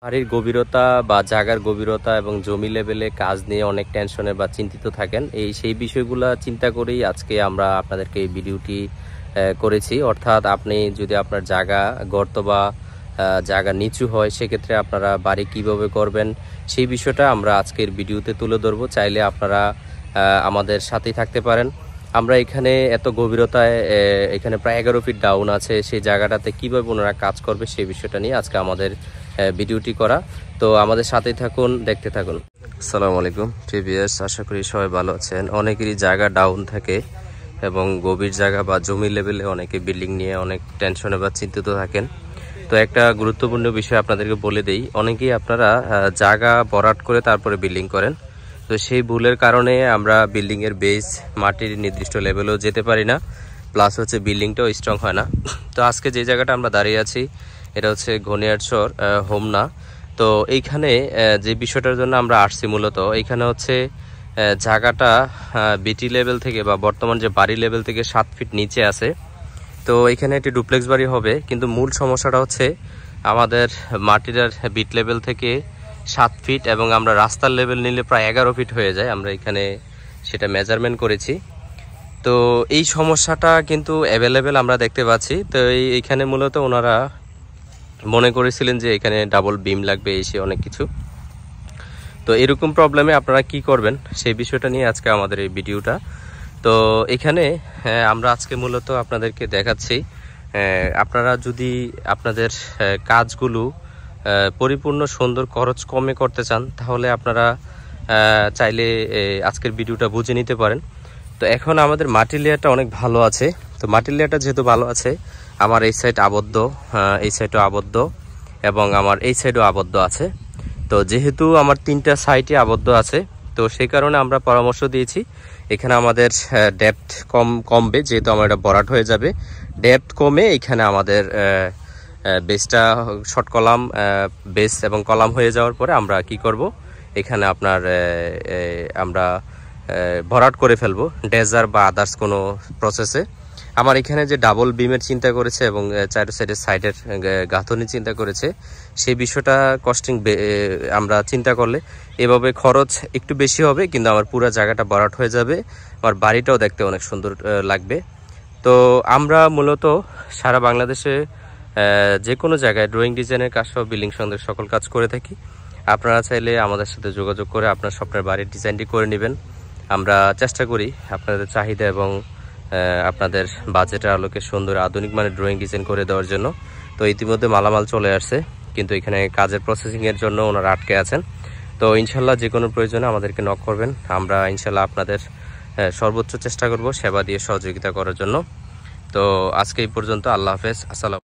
বাড়ির গভীরতা বা জায়গার গভীরতা এবং জমি লেভেলে কাজ নিয়ে অনেক টেনশনে বা চিন্তিত থাকেন। সেই বিষয়গুলো চিন্তা করেই আজকে আমরা আপনাদেরকে এই ভিডিওটি করেছি। অর্থাৎ আপনি যদি আপনার জায়গা গর্ত বা জায়গা নিচু হয়, সেক্ষেত্রে আপনারা বাড়ি কিভাবে করবেন সেই বিষয়টা আমরা আজকের ভিডিওতে তুলে ধরবো। চাইলে আপনারা আমাদের সাথেই থাকতে পারেন। আমরা এখানে এত গভীরতায় এখানে প্রায় 11 ফিট ডাউন আছে, সেই জায়গাটাতে কীভাবে ওনারা কাজ করবে সেই বিষয়টা নিয়ে আজকে আমাদের ভিডিওটি করা। তো আমাদের সাথেই থাকুন, দেখতে থাকুন। আসসালামু আলাইকুম প্রিভিয়াস, আশা করি সবাই ভালো আছেন। অনেকেরই জায়গা ডাউন থাকে এবং গভীর জায়গা বা জমি লেভেলে অনেকে বিল্ডিং নিয়ে অনেক টেনশনে বা চিন্তিত থাকেন। তো একটা গুরুত্বপূর্ণ বিষয় আপনাদেরকে বলে দেই, অনেকেই আপনারা জায়গা ভরাট করে তারপরে বিল্ডিং করেন। তো সেই ভুলের কারণে আমরা বিল্ডিংয়ের বেস মাটির নির্দিষ্ট লেভেলেও যেতে পারি না, প্লাস হচ্ছে বিল্ডিংটাও স্ট্রং হয় না। তো আজকে যে জায়গাটা আমরা দাঁড়িয়ে আছি এটা হচ্ছে ঘনিয়ারচর হোমনা। তো এইখানে যে বিষয়টার জন্য আমরা আসছি মূলত, এইখানে হচ্ছে জায়গাটা বিটি লেভেল থেকে বা বর্তমান যে বাড়ি লেভেল থেকে 7 ফিট নিচে আছে। তো এখানে একটি ডুপ্লেক্স বাড়ি হবে, কিন্তু মূল সমস্যাটা হচ্ছে আমাদের মাটির বিট লেভেল থেকে 7 ফিট এবং আমরা রাস্তার লেভেল নিলে প্রায় 11 ফিট হয়ে যায়। আমরা এখানে সেটা মেজারমেন্ট করেছি। তো এই সমস্যাটা কিন্তু অ্যাভেলেবেল আমরা দেখতে পাচ্ছি। তো এইখানে মূলত ওনারা মনে করেছিলেন যে এখানে ডাবল বিম লাগবে, এসে অনেক কিছু। তো এরকম প্রবলেমে আপনারা কি করবেন সেই বিষয়টা নিয়ে আজকে আমাদের এই ভিডিওটা। তো এখানে আমরা আজকে মূলত আপনাদেরকে দেখাচ্ছি, আপনারা যদি আপনাদের কাজগুলো পরিপূর্ণ সুন্দর খরচ কমে করতে চান, তাহলে আপনারা চাইলে আজকের ভিডিওটা বুঝে নিতে পারেন। তো এখন আমাদের মাটির লেয়ারটা অনেক ভালো আছে। তো মাটির লেয়ারটা যেহেতু ভালো আছে, আমার এই সাইড আবদ্ধ, এই সাইডও আবদ্ধ এবং আমার এই সাইডও আবদ্ধ আছে। তো যেহেতু আমার 3টা সাইডে আবদ্ধ আছে, তো সেই কারণে আমরা পরামর্শ দিয়েছি এখানে আমাদের ডেপথ কমবে, যেহেতু আমার এটা ভরাট হয়ে যাবে। ডেপথ কমে এখানে আমাদের বেসটা শর্ট কলাম বেস এবং কলাম হয়ে যাওয়ার পরে আমরা কি করব, এখানে আপনার আমরা ভরাট করে ফেলবো ডেজার বা আদার্স কোনো প্রসেসে। আমার এখানে যে ডাবল বিমের চিন্তা করেছে এবং 4 সাইডের গাঁথনি চিন্তা করেছে, সেই বিষয়টা কস্টিং আমরা চিন্তা করলে এভাবে খরচ একটু বেশি হবে, কিন্তু আমার পুরো জায়গাটা ভরাট হয়ে যাবে, আমার বাড়িটাও দেখতে অনেক সুন্দর লাগবে। তো আমরা মূলত সারা বাংলাদেশে যে কোনো জায়গায় ড্রয়িং ডিজাইনের কাজ সহ বিল্ডিং সংক্রান্ত সকল কাজ করে থাকি। আপনারা চাইলে আমাদের সাথে যোগাযোগ করে আপনার স্বপ্নের বাড়ির ডিজাইনটি করে নেবেন। আমরা চেষ্টা করি আপনাদের চাহিদা এবং আপনাদের বাজেটের আলোকে সুন্দর আধুনিক মানের ড্রয়িং ডিজাইন করে দেওয়ার জন্য। তো ইতিমধ্যে মালামাল চলে আসছে, কিন্তু এখানে কাজের প্রসেসিংয়ের জন্য ওনারা আটকে আছেন। তো ইনশাল্লাহ যে কোনো প্রয়োজনে আমাদেরকে নক করবেন, আমরা ইনশাল্লাহ আপনাদের সর্বোচ্চ চেষ্টা করব সেবা দিয়ে সহযোগিতা করার জন্য। তো আজকে এই পর্যন্ত, আল্লাহ হাফেজ, আসসালাম।